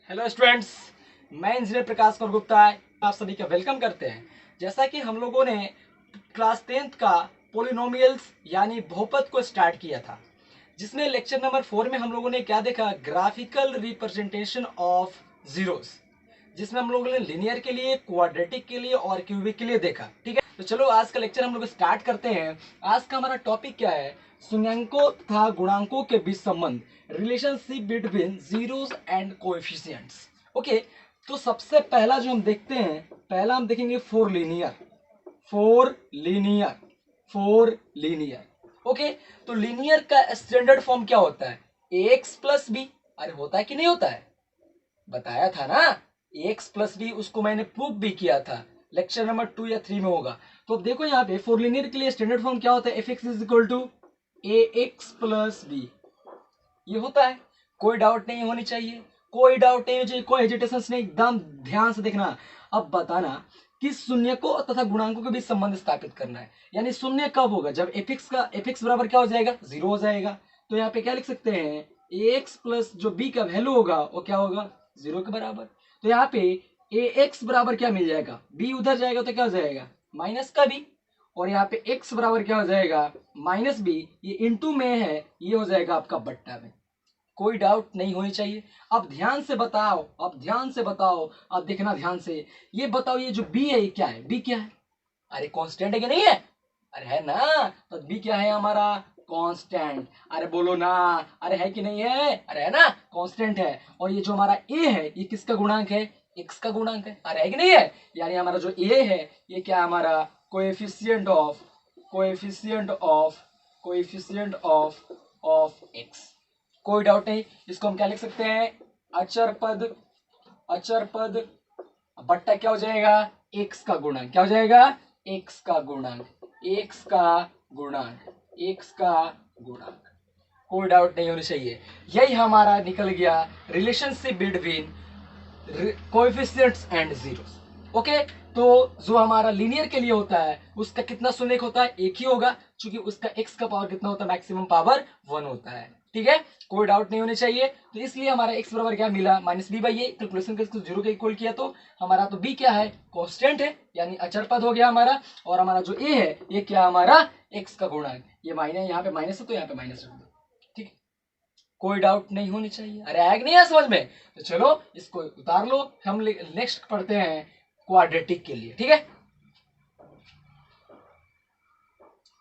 Hello students, मैं engineer प्रकाश कौर गुप्ता आप सभी का वेलकम करते हैं। जैसा कि हम लोगों ने क्लास 10th का पोलिनोमियल्स यानी बहुपद को स्टार्ट किया था, जिसमें लेक्चर नंबर 4 में हम लोगों ने क्या देखा, ग्राफिकल रिप्रेजेंटेशन ऑफ जीरोस, जिसमें हम लोगों ने लिनियर के लिए, क्वाड्रेटिक के लिए और क्यूबिक के लिए देखा। ठीक है, तो चलो आज का लेक्चर हम लोग स्टार्ट करते हैं। आज का हमारा टॉपिक क्या है? शून्यांकों तथा गुणांकों के बीच संबंध, relationship between zeros and coefficients. Okay, तो सबसे पहला जो हम देखते हैं, पहला हम देखेंगे for linear. For linear, for linear. Okay, तो लीनियर का स्टैंडर्ड फॉर्म क्या होता है? X plus b. अरे होता है कि नहीं होता है? बताया था ना, एक्स प्लस बी, उसको मैंने प्रूफ भी किया था, लेक्चर नंबर 2 या 3 में होगा। तो अब देखो यहाँ पे फोर लीनियर के लिए स्टैंडर्ड फॉर्म क्या होता है? F x is equal to a x plus b. ये होता है, कोई डाउट नहीं होनी चाहिए, कोई डाउट नहीं होनी चाहिए, कोई हेजिटेशन नहीं, एकदम ध्यान से देखना। अब बताना कि शून्य को तथा गुणांकों के बीच संबंध स्थापित करना है। यानी शून्य कब होगा? जब एफ एक्स बराबर क्या हो जाएगा? 0 हो जाएगा। तो यहाँ पे क्या लिख सकते हैं? एक्स प्लस जो बी का वैल्यू होगा वो क्या होगा? 0 के बराबर। तो यहाँ पे ए एक्स बराबर क्या मिल जाएगा? बी उधर जाएगा तो क्या हो जाएगा? माइनस का बी। और यहाँ पे x बराबर क्या हो जाएगा? Minus B. ये इंटू में है, ये हो जाएगा आपका बट्टा में। कोई डाउट नहीं होनी चाहिए। अब ध्यान से बताओ, अब ध्यान से बताओ, अब देखना ध्यान से। ये बताओ, ये जो b है ये क्या है? b क्या है? अरे कांस्टेंट है कि नहीं है? अरे है ना, तो b क्या है हमारा? कांस्टेंट। अरे बोलो ना, अरे है कि नहीं है? अरे है ना, कांस्टेंट है। और ये जो हमारा a है ये किसका गुणांक है? x का गुणांक है। अरे है कि नहीं है? यानी हमारा जो a है ये क्या है हमारा? Coefficient of, coefficient of, coefficient of x। कोई डाउट नहीं। इसको हम क्या लिख सकते हैं? अचर पद, अचर पद बट्टा क्या हो जाएगा? एक्स का गुणांक। क्या हो जाएगा? एक्स का गुणांक, एक्स का गुणांक, एक्स का गुणांक। कोई डाउट नहीं होनी चाहिए। यही हमारा निकल गया relationship between coefficients and zeros. Okay, तो जो हमारा लीनियर के लिए होता है उसका कितना शून्य होता है? एक ही होगा, क्योंकि उसका x का पावर कितना होता है? मैक्सिमम पावर 1 होता है। ठीक है, कोई डाउट नहीं होने चाहिए। तो इसलिए हमारा x बराबर क्या मिला? Minus b by a. Calculation करके 0 के इक्वल किया तो हमारा तो b क्या है? कांस्टेंट है, यानी अचर पद हो गया हमारा। और हमारा जो a है ये क्या हमारा? x का गुणांक। ये माइनस, यहाँ पे माइनस है तो यहाँ पे माइनस रख दो। ठीक, कोई डाउट नहीं होनी चाहिए। अरे आएगा नहीं है समझ में? तो चलो इसको उतार लो। हम नेक्स्ट पढ़ते हैं क्वाड्रेटिक के लिए। ठीक है,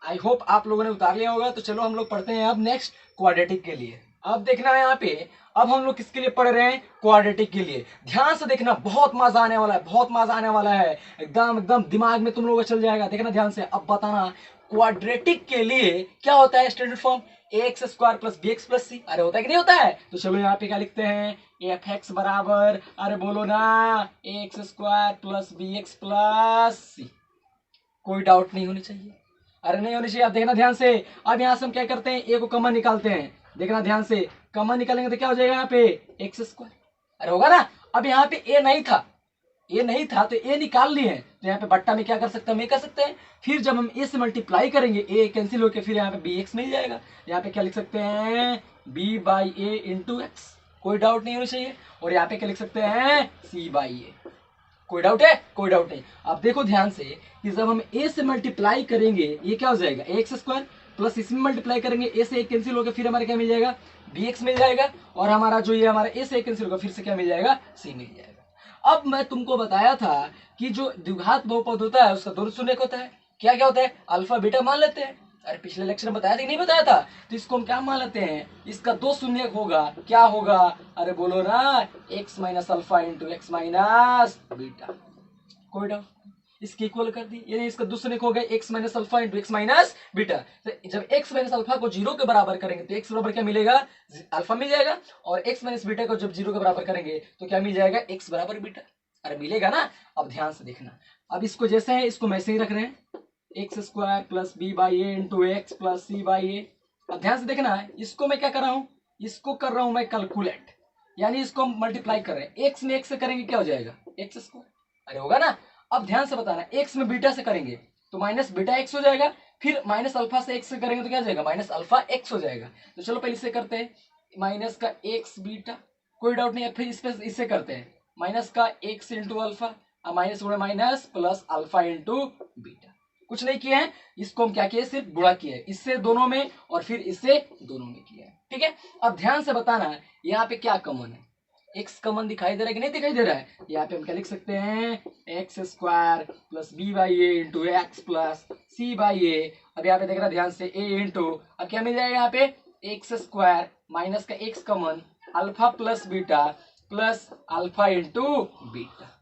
आई होप आप लोगों ने उतार लिया होगा। तो चलो हम लोग पढ़ते हैं अब नेक्स्ट क्वाड्रेटिक के लिए। अब देखना है यहाँ पे, अब हम लोग किसके लिए पढ़ रहे हैं? क्वाड्रेटिक के लिए। ध्यान से देखना, बहुत मजा आने वाला है, बहुत मजा आने वाला है। एकदम एकदम दिमाग में तुम लोगों का चल जाएगा। देखना ध्यान से, अब बताना क्वाड्रेटिक के लिए क्या होता है standard form? X square plus b x plus c. अरे होता है कि नहीं होता है? तो चलो यहाँ पे क्या लिखते हैं? एफ एक्स बराबर, अरे बोलो ना, x square plus b x plus c. कोई डाउट नहीं होनी चाहिए। अरे नहीं होनी चाहिए। आप देखना ध्यान से। अब यहाँ से हम क्या करते हैं? ए को कॉमन निकालते हैं। देखना ध्यान से, कॉमन निकालेंगे तो क्या हो जाएगा यहाँ पे? X square. अरे होगा ना। अब यहाँ पे ए नहीं था, ए नहीं था तो ए निकाल लिए हैं, तो यहाँ पे बट्टा में क्या कर सकते हैं? हम ये कर सकते हैं। फिर जब हम ए से मल्टीप्लाई करेंगे, ए कैंसिल होकर फिर यहाँ पे बी एक्स मिल जाएगा। यहाँ पे क्या लिख सकते हैं? B by a into x. कोई डाउट नहीं होनी चाहिए। और यहाँ पे क्या लिख सकते हैं? सी बाई ए। कोई डाउट है? कोई डाउट नहीं। अब देखो ध्यान से कि जब हम a से मल्टीप्लाई करेंगे ये क्या हो जाएगा? एक्स स्क्वायर प्लस इसमें मल्टीप्लाई करेंगे, a से a कैंसिल होकर फिर हमारे क्या मिल जाएगा? bx मिल जाएगा। और हमारा जो ये हमारा a से a कैंसिल होगा फिर से क्या मिल जाएगा? c मिल जाएगा। अब मैं तुमको बताया था कि जो द्विघात बहुपद होता है उसका दो शून्य होता है। क्या क्या होता है? अल्फा बीटा मान लेते हैं। अरे पिछले लेक्चर में बताया था कि नहीं बताया था? तो इसको हम क्या मान लेते हैं? इसका दो शून्य होगा, क्या होगा? अरे बोलो ना, x minus alpha into x minus beta. कोई डाउट? इसके इक्वल कर दी, यानी इसका दूसरे हो गया x minus alpha into x minus beta. तो जब x माइनस अल्फा को 0 के बराबर करेंगे तो x बराबर क्या मिलेगा? अल्फा मिल जाएगा। और x माइनस बीटा को जब 0 के बराबर करेंगे तो क्या मिल जाएगा? x बराबर बीटा। अरे मिलेगा ना। अब ध्यान से देखना, अब इसको जैसे है इसको वैसे ही रख रहे हैं, x square plus b by a into x plus c by a. अब ध्यान से देखना है, इसको मैं क्या कर रहा हूँ? इसको कर रहा हूं मैं कैलकुलेट, यानी इसको हम मल्टीप्लाई कर रहे हैं। एक्स में एक्स से करेंगे क्या हो जाएगा? X square. अरे होगा ना। अब ध्यान से बताना, एक्स में बीटा से करेंगे तो माइनस बीटा एक्स हो जाएगा। फिर माइनस अल्फा से एक्स से करेंगे तो क्या हो जाएगा? माइनस अल्फा एक्स हो जाएगा। तो चलो पहले से करते हैं, माइनस का एक्स बीटा कोई डाउट नहीं है। फिर इस पे इससे करते हैं, माइनस का एक्स इंटू अल्फा, माइनस गुणा minus plus alpha into beta. कुछ नहीं किया है, इसको हम क्या किए, सिर्फ गुणा किया है, इससे दोनों में और फिर इससे दोनों में किया है। ठीक है, अब ध्यान से बताना यहाँ पे क्या कॉमन है, एक्स कॉमन दिखाई दे रहा है कि नहीं दिखाई दे रहा है। यहाँ पे हम क्या लिख सकते हैं, x square plus b by a into x plus c by a. अब यहाँ पे देख रहा ध्यान से, ए इंटू, अब क्या मिल जाएगा यहाँ पे, एक्स स्क्वायर माइनस का x common, alpha plus beta plus alpha into beta.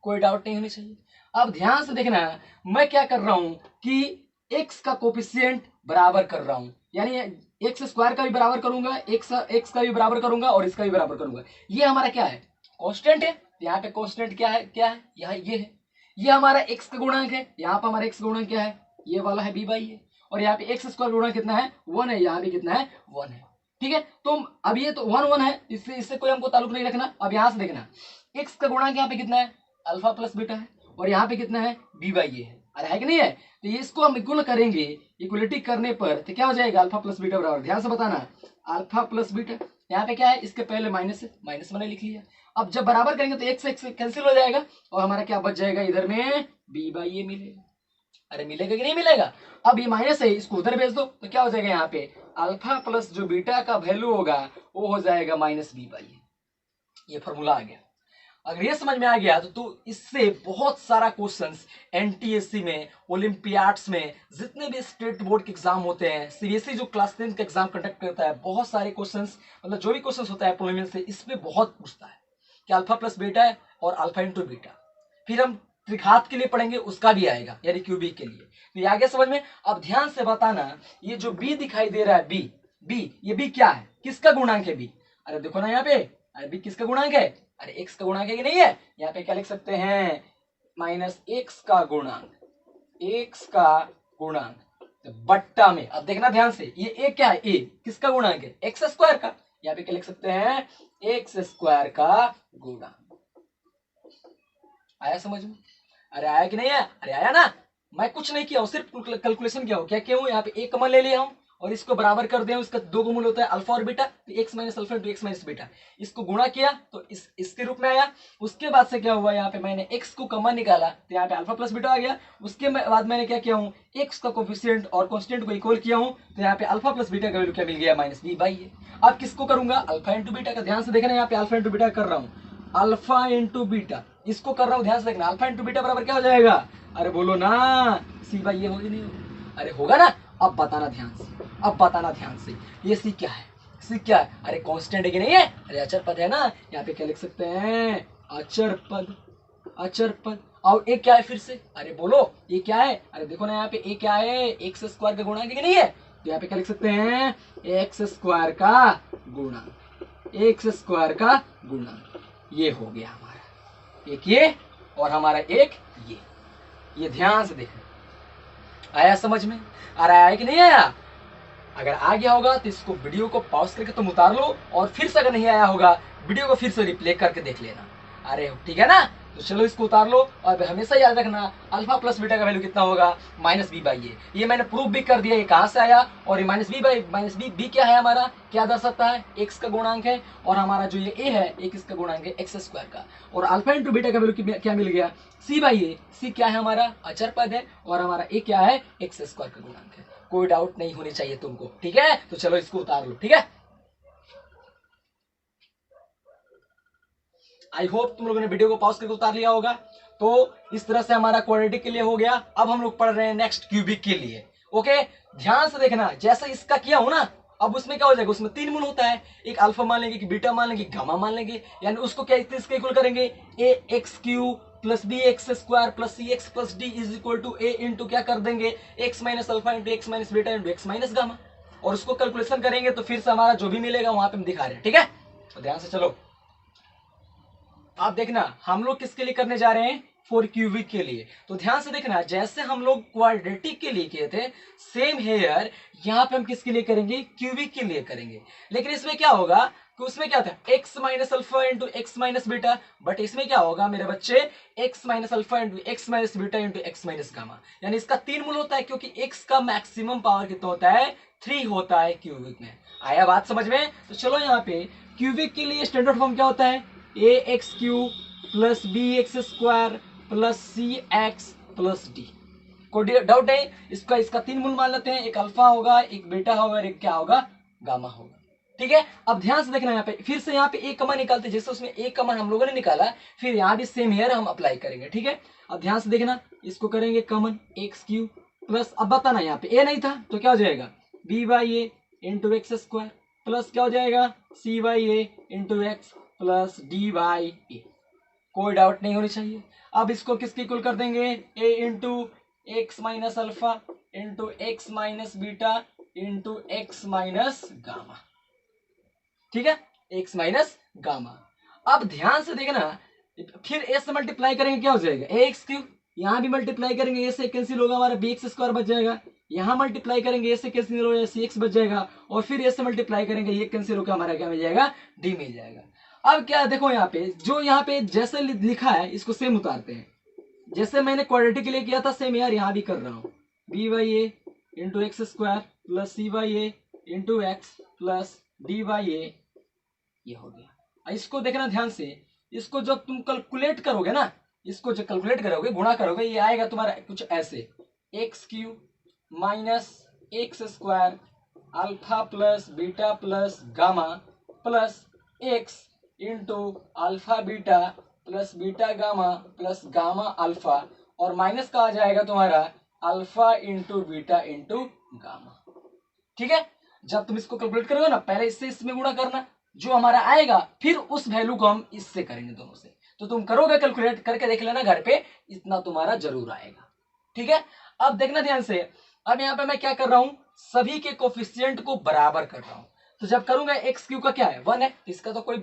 कोई डाउट नहीं होनी चाहिए। अब ध्यान से देखना, मैं क्या कर रहा हूं कि x का कोफिशिएंट बराबर कर रहा हूं, यानी एक्स स्क्वायर का भी बराबर करूंगा, एक्स का भी बराबर करूंगा और इसका भी बराबर करूंगा। ये हमारा क्या है, कांस्टेंट है। यहाँ पे कांस्टेंट क्या है, यहाँ ये है, ये हमारा x का गुणांक है। यहाँ पे हमारा x का गुणांक क्या है, ये वाला है b बाई है, और यहाँ पे एक्स स्क्वायर गुणांक कितना है, 1 है, यहाँ भी कितना है, 1 है। ठीक है, तो अब ये तो 1 1 है, इससे कोई हमको ताल्लुक नहीं रखना। अब यहाँ से देखना, x का गुणांक यहाँ पे कितना है, अल्फा प्लस बीटा है, और यहाँ पे कितना है, बी बाई ए है। अरे है कि नहीं है, तो ये इसको हम इक्वल करेंगे, इक्वलिटी करने पर तो क्या हो जाएगा, अल्फा प्लस बीटा बराबर, ध्यान से बताना, अल्फा प्लस बीटा। यहाँ पे क्या है, इसके पहले माइनस है, माइनस मैंने लिख लिया। अब जब बराबर करेंगे तो एक से कैंसिल हो जाएगा, और हमारा क्या बच जाएगा, इधर में बी बाई ए मिलेगा। अरे मिलेगा कि नहीं मिलेगा, अब ये माइनस है, इसको उधर भेज दो तो क्या हो जाएगा, यहाँ पे अल्फा प्लस जो बीटा का वैल्यू होगा वो हो जाएगा माइनस बी बाई ए। ये फॉर्मूला आ गया। अगर ये समझ में आ गया तो इससे बहुत सारा क्वेश्चंस एनटीएससी में, ओलंपियाड्स में, जितने भी स्टेट बोर्ड के एग्जाम होते हैं, सीबीएसई जो क्लास 10 का एग्जाम कंडक्ट करता है, बहुत सारे क्वेश्चंस, मतलब जो भी क्वेश्चंस होता है पोलिमियल से, इसमें बहुत पूछता है कि अल्फा प्लस बीटा है और अल्फा इंटू बीटा। फिर हम त्रिघात के लिए पढ़ेंगे, उसका भी आएगा, यानी क्यूबिक के लिए। तो ये आ गया समझ में। अब ध्यान से बताना, ये जो बी दिखाई दे रहा है, बी ये बी क्या है, किसका गुणांक है बी, अरे देखो ना यहाँ पे, अरे बी किसका गुणांक है, अरे एक्स का गुणांक है कि नहीं है। यहाँ पे क्या लिख सकते हैं, माइनस एक्स का गुणांक, एक्स का गुणांक तो बट्टा में। अब देखना ध्यान से, ये ए क्या है, ए किसका गुणांक है, एक्स स्क्वायर का। यहाँ पे क्या लिख सकते हैं, एक्स स्क्वायर का गुणांक। आया समझ में, अरे आया कि नहीं आया, अरे आया ना। मैं कुछ नहीं किया हूं, सिर्फ कैलकुलेशन किया हूं। क्या किया हूं, यहाँ पे एक कॉमन ले लिया हूं और इसको बराबर कर दिया, उसका दो गुणन होता है अल्फा और बीटा, तो x minus alpha into x minus beta, इसको गुणा किया तो इसके रूप में आया। उसके बाद से क्या हुआ, यहाँ पे मैंने एक्स को कॉमन निकाला तो यहाँ पे अल्फा प्लस बीटा आ गया। उसके बाद मैंने क्या किया हूँ, एक्स का कोफिशिएंट और कांस्टेंट को इक्वल किया हूँ, तो यहाँ पे अल्फा प्लस बीटा का वैल्यू क्या मिल गया, माइनस बी बाई ए। अब किसको करूंगा, अल्फा इंटू बीटा का। ध्यान से देखना, यहाँ पे अल्फा इंटू बीटा कर रहा हूँ, अल्फा इंटू बीटा, इसको कर रहा हूँ, ध्यान से देखना, अल्फा इंटू बीटा बराबर क्या हो जाएगा, अरे बोलो ना, सी बाई ए होगी नहीं होगी, अरे होगा ना। अब बताना ध्यान से, अब बताना ध्यान से, ये सी क्या है, सी क्या है, अरे कांस्टेंट है कि नहीं है, अरे अचर पद है ना। यहाँ पे क्या लिख सकते हैं, अचर पद, अचर पद। और ए क्या है फिर से, अरे बोलो ये क्या है, अरे देखो ना यहाँ पे ए क्या है, एक्स स्क्वायर का गुणांक है कि नहीं है। तो यहाँ पे क्या लिख सकते हैं, एक्स स्क्वायर का गुणांक, एक्स स्क्वायर का गुणांक। ये हो गया हमारा, एक ये और हमारा एक ये ध्यान से देखना। आया समझ में, आ रहा है कि नहीं आया। अगर आ गया होगा तो इसको वीडियो को पॉज करके तुम उतार लो, और फिर से अगर नहीं आया होगा वीडियो को फिर से रिप्ले करके देख लेना। अरे ठीक है ना, तो चलो इसको उतार लो, और हमेशा याद रखना अल्फा प्लस बीटा का वैल्यू कितना होगा, माइनस बी बाई ए। ये मैंने प्रूफ भी कर दिया, ये कहाँ से आया, और ये माइनस बी क्या है हमारा, क्या दर्शाता है, एक्स का गुणांक है, और हमारा जो ये ए है एक इसका गुणांक है एक्स स्क्वायर का, और अल्फा इंटू बीटा का वैल्यू क्या मिल गया, सी बाई ए। सी क्या है हमारा, अचर पद है, और हमारा ए क्या है, एक्स स्क्वायर का गुणांक है। कोई डाउट नहीं होनी चाहिए तुमको, ठीक है। तो चलो इसको उतार लो, ठीक है। आई होप तुम लोगों ने वीडियो को पॉज करके उतार लिया होगा। तो इस तरह से हमारा क्वाड्रेटिक के लिए हो गया। अब हम लोग पढ़ रहे हैं नेक्स्ट क्यूबिक के लिए। ओके, ध्यान से देखना, जैसे इसका किया हो ना, अब उसमें क्या हो जाएगा, उसमें तीन मूल होता है, एक अल्फा मान लेंगे, कि बीटा मान लेंगे, गामा मान लेंगे, यानी उसको क्या इसके इक्वल करेंगे, a x cube plus b x square plus c x plus d is equal to a into क्या कर देंगे, x minus alpha into x minus beta into x minus gamma. और उसको कैलकुलेशन करेंगे तो फिर से हमारा जो भी मिलेगा वहां पे हम दिखा रहे हैं, ठीक है। तो ध्यान से चलो, आप देखना हम लोग किसके लिए करने जा रहे हैं, फॉर क्यूबिक के लिए। तो ध्यान से देखना, जैसे हम लोग क्वाड्रेटिक के लिए किए थे, सेम हेयर यहाँ पे हम किसके लिए करेंगे, क्यूबिक के लिए करेंगे। लेकिन इसमें क्या होगा कि उसमें क्या था, x minus alpha into x minus beta, but इसमें क्या होगा मेरे बच्चे, x minus alpha into x minus beta into x minus gamma, यानी इसका तीन मूल होता है, क्योंकि x का मैक्सिमम पावर कितना होता है, 3 होता है क्यूबिक में। आया बात समझ में। तो चलो यहाँ पे क्यूबिक के लिए स्टैंडर्ड फॉर्म क्या होता है, a x cube plus b x square plus c x plus d. कोई डाउट है? इसका 3 मूल मान लेते हैं, एक अल्फा होगा, एक बीटा होगा और एक क्या होगा, गामा होगा। ठीक है, अब ध्यान से देखना, यहाँ पे फिर से यहाँ पे एक कॉमन निकालते, जैसे उसमें एक कॉमन हम लोगों ने निकाला, फिर यहाँ भी सेम हेयर हम अप्लाई करेंगे। ठीक है, अब ध्यान से देखना, इसको करेंगे कॉमन एक्स क्यू प्लस, अब बताना यहाँ पे ए नहीं था तो क्या हो जाएगा, b by a into x square plus क्या हो जाएगा, c by a into x plus d by a. कोई डाउट नहीं होनी चाहिए। अब इसको किसके इक्वल कर देंगे, a into x minus alpha into x minus beta into x minus gamma. ठीक है, एक्स माइनस गामा। अब ध्यान से देखना, फिर ए से मल्टीप्लाई करेंगे क्या हो जाएगा, ए एक्स क्यू, यहां भी मल्टीप्लाई करेंगे ए से कैंसिल होगा, हमारा बी एक्स स्क्वायर बच जाएगा, यहां मल्टीप्लाई करेंगे ए से कैंसिल होगा, सी एक्स बच जाएगा, और फिर ए से मल्टीप्लाई करेंगे ये कैंसिल होकर हमारा क्या मिल जाएगा, डी मिल जाएगा। अब क्या देखो, यहाँ पे जो यहाँ पे जैसे लिखा है इसको सेम उतारते हैं, जैसे मैंने क्वाड्रेटिक के लिए किया था सेम यार यहाँ भी कर रहा हूँ, b by a into x square plus c by a into x plus d by a, ये हो गया। इसको देखना ध्यान से, इसको जब तुम कैलकुलेट करोगे ना, इसको जब कैलकुलेट करोगे, गुणा करोगे, ये आएगा तुम्हारा कुछ ऐसे, x Q minus x square alpha plus beta plus gamma plus x into alpha beta plus beta gamma plus gamma alpha, और माइनस का आ जाएगा तुम्हारा alpha into beta into gamma. ठीक है, जब तुम इसको कैलकुलेट करोगे ना, पहले इससे इसमें गुणा करना, जो हमारा आएगा फिर उस वैल्यू को हम इससे करेंगे दोनों से। तो तुम करोगे, कैलकुलेट करके देख लेना घर पे, इतना तुम्हारा जरूर आएगा। ठीक है, अब देखना ध्यान से, अब यहाँ पे मैं क्या कर रहा हूं, सभी के कोफिशिएंट को बराबर कर रहा हूं। तो जब करूंगा एक्स क्यू का क्या है 1 है, इसका तो कोई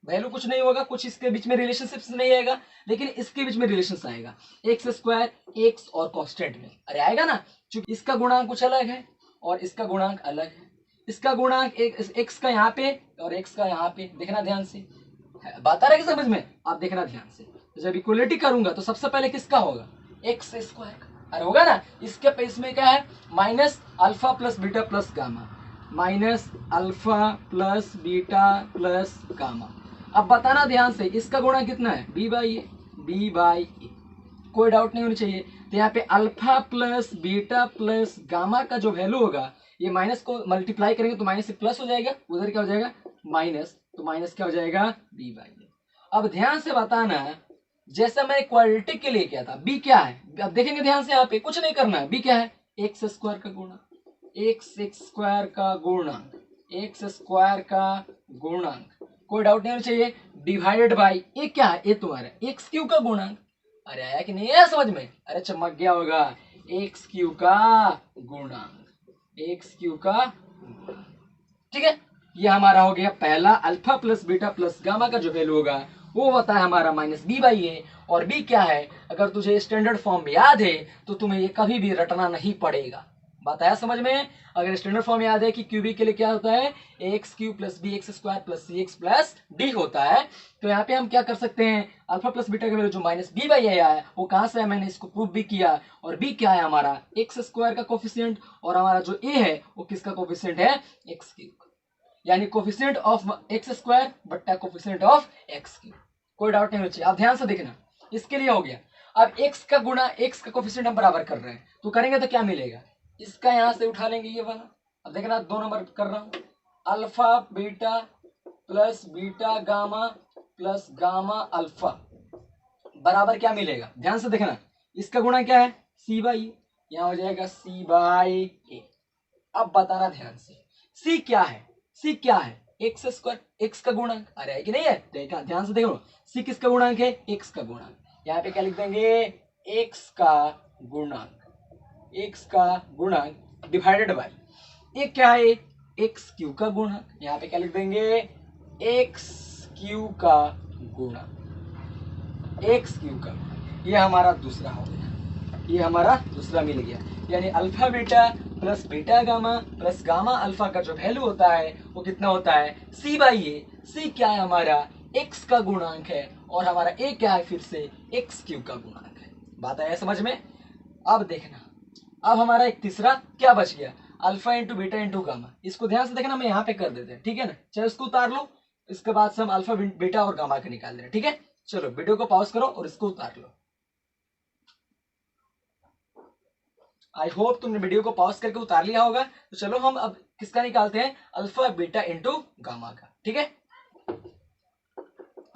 वैल्यू कुछ नहीं होगा, कुछ इसके बीच में रिलेशनशिप नहीं आएगा, लेकिन इसके बीच में रिलेशन आएगा, एक्स स्क्वायर एक्स और कांस्टेंट में, अरे आएगा ना, क्योंकि इसका गुणांक कुछ अलग है और इसका गुणांक अलग है, इसका गुणांक एक्स का यहाँ पे और एक्स का यहाँ पे, देखना ध्यान से, बात आ रहा है समझ में, आप देखना ध्यान से। तो जब इक्वलिटी करूंगा तो सबसे पहले किसका होगा, एक्स स्क्वायर का, अरे होगा ना, इसके पे इसमें क्या है, minus alpha plus beta plus gamma, minus alpha plus beta plus gamma. अब बताना ध्यान से, इसका गुणा कितना है, b by a, b by a, कोई डाउट नहीं होनी चाहिए। तो यहाँ पे alpha plus beta plus gamma का जो वैल्यू होगा, ये माइनस को मल्टीप्लाई करेंगे तो माइनस से प्लस हो जाएगा, उधर क्या हो जाएगा माइनस, तो माइनस क्या हो जाएगा, बी बाई ए। अब ध्यान से बताना, जैसा मैं क्वाड्रेटिक के लिए किया था, बी क्या है, अब देखेंगे ध्यान से, यहाँ पे कुछ नहीं करना है, बी क्या है, एक्स स्क्वायर का गुणा, एक्स स्क्वायर का गुणांक, एक्स स्क्वायर का गुणांक, कोई डाउट नहीं होना चाहिए, डिवाइडेड बाई ए क्या है, ए तुम्हारा एक्स क्यू का गुणांक, अरे आया कि नहीं आया समझ में, अरे चमक गया होगा, एक्स क्यू का गुणांक, एक्स क्यू का गुणांक। ठीक है, ये हमारा हो गया पहला, alpha plus beta plus gamma का जो वैल्यू होगा वो होता है हमारा माइनस बी बाई ए, और बी क्या है, अगर तुझे स्टैंडर्ड फॉर्म में याद है तो तुम्हें ये कभी भी रटना नहीं पड़ेगा। बात आया समझ में, अगर स्टैंडर्ड फॉर्म याद है कि क्यूबी के लिए क्या होता है, x cube plus b x square plus c x plus d होता है, तो यहाँ पे हम क्या कर सकते हैं, अल्फा प्लस बीटा का वैल्यू जो माइनस बी बाई ए है वो कहाँ से है, मैंने इसको प्रूव भी किया, और बी क्या है हमारा एक्स स्क्वायर का कोफिशिएंट, और हमारा जो ए है वो किसका कोफिशिएंट है, एक्स क्यू, यानी कोफिशिएंट ऑफ एक्स स्क्वायर बट्टा कोफिशिएंट ऑफ एक्स क्यू। कोई डाउट नहीं होना चाहिए। अब ध्यान से देखना, इसके लिए हो गया, अब एक्स का गुणा एक्स का कोफिशिएंट हम बराबर कर रहे हैं, तो करेंगे तो क्या मिलेगा, इसका यहां से उठा लेंगे ये वाला, अब देखना 2 नंबर कर रहा हूं, alpha beta plus beta gamma plus gamma alpha बराबर क्या मिलेगा, ध्यान से देखना, इसका गुणा क्या है, सी बाई ए, यहां हो जाएगा सी बाई ए। अब बताना ध्यान से, सी क्या है, सी क्या है, एक्स स्क्वायर, एक्स का गुणांक, अरे है कि नहीं है, देखा ध्यान से देखो, सी किसका गुणांक है, एक्स का गुणांक, यहाँ पे क्या लिख देंगे, एक्स का गुणांक, एक्स का गुणांक डिवाइडेड बाय, एक क्या है, एक्स क्यू का गुणांक, यहाँ पे क्या लिख देंगे, एक्स क्यू का गुणांक, एक्स क्यू का, ये हमारा दूसरा हो गया, ये हमारा दूसरा मिल गया, यानी alpha beta plus beta gamma plus gamma alpha का जो वैल्यू होता है वो कितना होता है, सी बाई ए, सी क्या है हमारा एक्स का गुणांक है, और हमारा ए क्या है, फिर से एक्स क्यू का गुणांक है। बात आया समझ में। अब देखना, अब हमारा एक तीसरा क्या बच गया, alpha into beta into gamma, इसको ध्यान से देखना, मैं यहाँ पे कर देते हैं, ठीक है ना, चाहे उसको उतार लो, इसके बाद से हम अल्फा बीटा और गामा के निकाल रहे हैं। ठीक है, चलो वीडियो को पॉज करो और इसको उतार लो। आई होप तुमने वीडियो को पॉज करके उतार लिया होगा। तो चलो हम अब किसका निकालते हैं, अल्फा बीटा इंटू गामा का। ठीक है,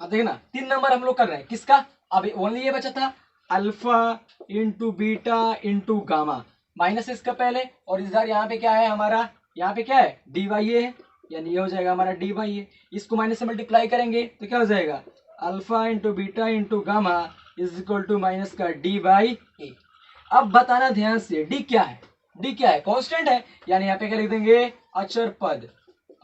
अब देखना 3 नंबर हम लोग कर रहे हैं किसका, अभी ओनली ये बचा था alpha into beta into gamma, minus इसका पहले, और इधर यहाँ पे क्या है हमारा, यहाँ पे क्या है डी वाई ए है, यानी ये हो जाएगा हमारा डी वाई ए। इसको माइनस से मल्टीप्लाई करेंगे तो क्या हो जाएगा, alpha into beta into gamma is equal to minus का डी बाई ए। अब बताना ध्यान से डी क्या है, डी क्या है, कांस्टेंट है, यानी यहाँ पे क्या लिख देंगे अचर पद,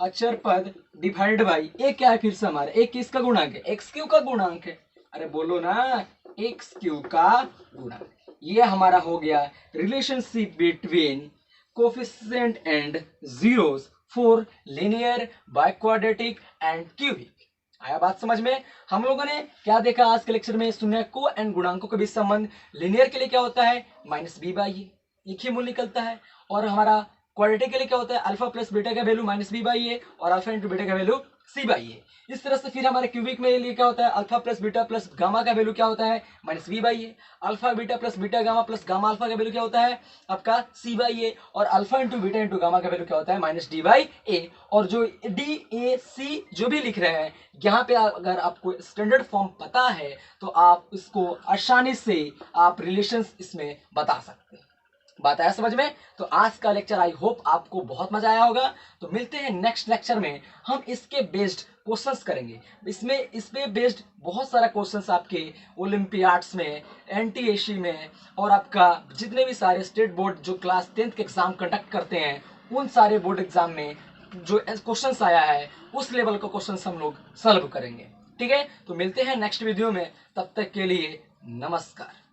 अचर पद डिवाइड बाई ए क्या है फिर से हमारा, ए किसका गुणांक है, एक्स क्यू का गुणांक है, अरे बोलो ना एक्स क्यू का गुणांक। ये हमारा हो गया relationship between coefficient and zeros for linear biquadratic and cubic. आया बात समझ में। हम लोगों ने क्या देखा आज के लेक्चर में, शून्यकों एंड गुणांकों के बीच संबंध। लिनियर के लिए क्या होता है माइनस बी बाई ए, एक ही मूल निकलता है, और हमारा क्वाड्रेटिक के लिए क्या होता है अल्फा प्लस बीटा का value minus b by a और अल्फा इंटू बीटा का वैल्यू सी बाई ए। इस तरह से फिर हमारे क्यूबिक में लिए क्या होता है alpha plus beta plus gamma का वैल्यू क्या होता है minus b by a, alpha beta plus beta gamma plus gamma alpha का वैल्यू क्या होता है आपका सी बाई ए, और alpha into beta into gamma का वैल्यू क्या होता है माइनस डी बाई ए। और जो डी ए सी जो भी लिख रहे हैं यहाँ पे अगर आपको स्टैंडर्ड फॉर्म पता है तो आप इसको आसानी से आप रिलेशंस इसमें बता सकते हैं। बात आया समझ में। तो आज का लेक्चर आई होप आपको बहुत मजा आया होगा। तो मिलते हैं नेक्स्ट लेक्चर में, हम इसके बेस्ड क्वेश्चंस करेंगे। इसमें इस पे बेस्ड बहुत सारा क्वेश्चंस आपके ओलंपियाड्स में, एनटीएसी में, और आपका जितने भी सारे स्टेट बोर्ड जो क्लास 10th के एग्जाम कंडक्ट करते हैं उन सारे बोर्ड एग्जाम में जो क्वेश्चंस आया है उस लेवल का क्वेश्चंस हम लोग सॉल्व करेंगे। ठीक है, तो मिलते हैं नेक्स्ट वीडियो में, तब तक के लिए नमस्कार।